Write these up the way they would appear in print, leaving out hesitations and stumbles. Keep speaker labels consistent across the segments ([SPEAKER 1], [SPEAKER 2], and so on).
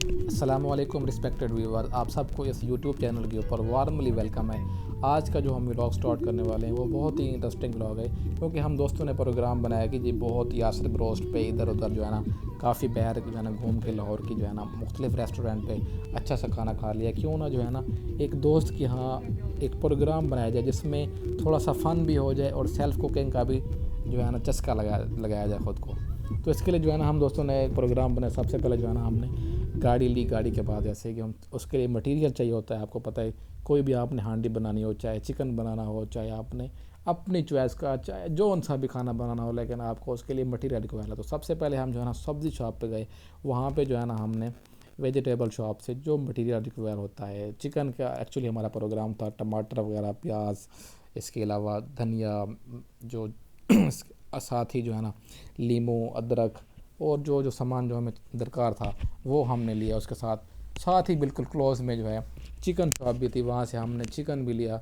[SPEAKER 1] अस्सलामुअलैकुम respected viewer, आप सबको इस यूट्यूब चैनल के ऊपर वार्मली वेलकम है। आज का जो हम व्लॉग स्टार्ट करने वाले हैं वो बहुत ही इंटरेस्टिंग व्लॉग है, क्योंकि हम दोस्तों ने प्रोग्राम बनाया कि जी बहुत यासरिब रोस्ट पे इधर उधर जो है ना काफ़ी बाहर जो है ना घूम के लाहौर की जो है ना मुख्तलिफ रेस्टोरेंट पे अच्छा सा खाना खा लिया। क्यों ना जो है ना एक दोस्त के यहाँ एक प्रोग्राम बनाया जाए जिसमें थोड़ा सा फ़न भी हो जाए और सेल्फ़ कुकिंग का भी जो है ना चस्का लगाया जाए ख़ुद को। तो इसके लिए जो है ना हम दोस्तों ने एक प्रोग्राम बनाया। सबसे पहले जो है ना हमने गाड़ी ली। गाड़ी के बाद जैसे कि हम उसके लिए मटेरियल चाहिए होता है, आपको पता है। कोई भी आपने हांडी बनानी हो, चाहे चिकन बनाना हो, चाहे आपने अपनी चॉइस का चाहे जो सा भी खाना बनाना हो, लेकिन आपको उसके लिए मटेरियल रिक्वायर है। तो सबसे पहले हम जो है ना सब्ज़ी शॉप पे गए। वहाँ पे जो है ना हमने वेजिटेबल शॉप से जो मटेरियल रिक्वायर होता है, चिकन का एक्चुअली हमारा प्रोग्राम था, टमाटर वगैरह, प्याज, इसके अलावा धनिया, जो साथ ही जो है ना लीमू, अदरक और जो जो सामान जो हमें दरकार था वो हमने लिया। उसके साथ साथ ही बिल्कुल क्लोज़ में जो है चिकन शॉप भी थी, वहाँ से हमने चिकन भी लिया।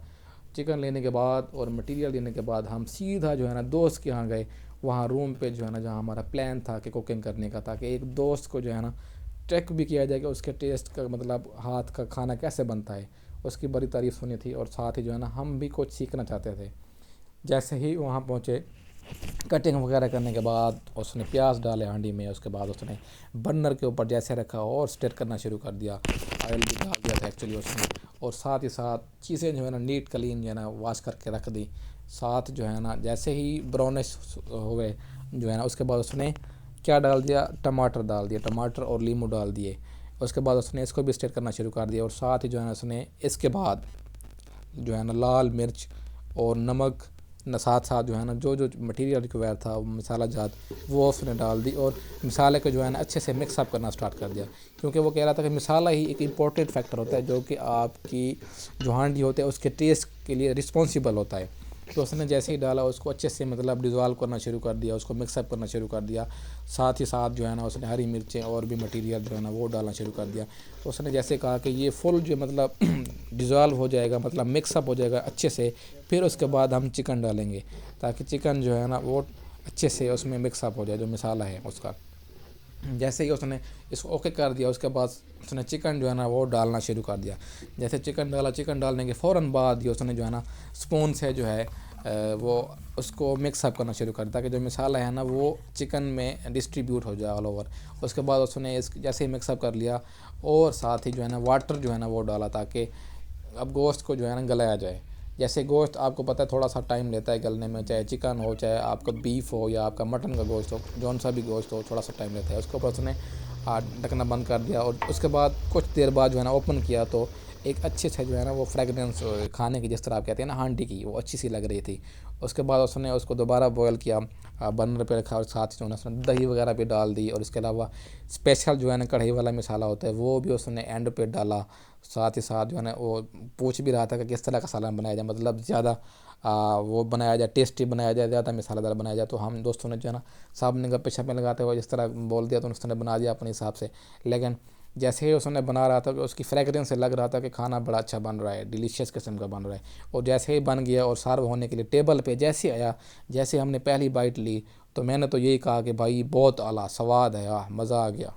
[SPEAKER 1] चिकन लेने के बाद और मटेरियल लेने के बाद हम सीधा जो है ना दोस्त के यहाँ गए। वहाँ रूम पे जो है ना जहाँ हमारा प्लान था कि कुकिंग करने का, ताकि एक दोस्त को जो है ना चेक भी किया जाए कि उसके टेस्ट का मतलब हाथ का खाना कैसे बनता है। उसकी बड़ी तारीफ़ सुनी थी और साथ ही जो है ना हम भी कुछ सीखना चाहते थे। जैसे ही वहाँ पहुँचे, कटिंग वगैरह करने के बाद उसने प्याज डाले हांडी में। उसके बाद उसने बर्नर के ऊपर जैसे रखा और स्टेट करना शुरू कर दिया। ऑयल भी डाल दिया था एक्चुअली उसने, और साथ ही साथ चीज़ें जो है ना नीट क्लीन जो है ना वॉश करके रख दी। साथ जो है ना जैसे ही ब्राउनिश हो गए जो है ना, उसके बाद उसने क्या डाल दिया, टमाटर डाल दिया, टमाटर और लीमू डाल दिए। उसके बाद उसने इसको भी स्टेट करना शुरू कर दिया। और साथ ही जो है ना उसने इसके बाद जो है ना लाल मिर्च और नमक न साथ साथ जो है ना जो जो मटेरियल रिक्वायर था, मसाला जात, वो उसने डाल दी। और मसाले को जो है ना अच्छे से मिक्सअप करना स्टार्ट कर दिया, क्योंकि वो कह रहा था कि मसाला ही एक इम्पोर्टेंट फैक्टर होता है जो कि आपकी जो हांडी होते हैं उसके टेस्ट के लिए रिस्पॉन्सिबल होता है। तो उसने जैसे ही डाला उसको अच्छे से मतलब डिज़ोल्व करना शुरू कर दिया, उसको मिक्सअप करना शुरू कर दिया। साथ ही साथ जो है ना उसने हरी मिर्चें और भी मटेरियल जो है ना वो डालना शुरू कर दिया। तो उसने जैसे कहा कि ये फुल जो मतलब डिज़ोल्व हो जाएगा, मतलब मिक्सअप हो जाएगा अच्छे से, फिर उसके बाद हम चिकन डालेंगे, ताकि चिकन जो है ना वो अच्छे से उसमें मिक्सअप हो जाए जो मसाला है उसका। जैसे ही उसने इसको ओके कर दिया, उसके बाद उसने चिकन जो है ना वो डालना शुरू कर दिया। जैसे चिकन डाला, चिकन डालने के फ़ौरन बाद ही उसने जो है ना स्पून से जो है वो उसको मिक्सअप करना शुरू कर दिया, ताकि जो मसाला है ना वो चिकन में डिस्ट्रीब्यूट हो जाए ऑल ओवर। उसके बाद उसने इस जैसे ही मिक्सअप कर लिया और साथ ही जो है ना वाटर जो है ना वो डाला, ताकि अब गोश्त को जो है ना गलाया जाए। जैसे गोश्त आपको पता है थोड़ा सा टाइम लेता है गलने में, चाहे चिकन हो, चाहे आपका बीफ हो या आपका मटन का गोश्त हो, जौन सा भी गोश्त हो, थोड़ा सा टाइम लेता है। उसके ऊपर उसने ढकना बंद कर दिया और उसके बाद कुछ देर बाद जो है ना ओपन किया, तो एक अच्छे से जो है ना वो फ्रेगरेंस खाने की, जिस तरह आप कहते हैं ना हांडी की, वो अच्छी सी लग रही थी। उसके बाद उसने उसको दोबारा बॉयल किया, बर्नर पे रखा और साथ ही जो है ना उसने दही वगैरह भी डाल दी। और इसके अलावा स्पेशल जो है ना कढ़ाई वाला मसाला होता है वो भी उसने एंड पे डाला। साथ ही साथ जो है ना वो पूछ भी रहा था कि किस तरह का सालन बनाया जाए, मतलब ज़्यादा वो बनाया जाए, टेस्टी बनाया जाए, ज़्यादा मसालेदार बनाया जाए। तो हम दोस्तों ने जो है ना सब ने गप्पे शप्पे लगाते हुए जिस तरह बोल दिया, तो उसने बना दिया अपने हिसाब से। लेकिन जैसे ही उसने बना रहा था कि उसकी फ्रेगरेंस से लग रहा था कि खाना बड़ा अच्छा बन रहा है, डिलीशियस किस्म का बन रहा है। और जैसे ही बन गया और सर्व होने के लिए टेबल पे जैसे आया, जैसे हमने पहली बाइट ली, तो मैंने तो यही कहा कि भाई बहुत आला स्वाद है, मज़ा आ गया।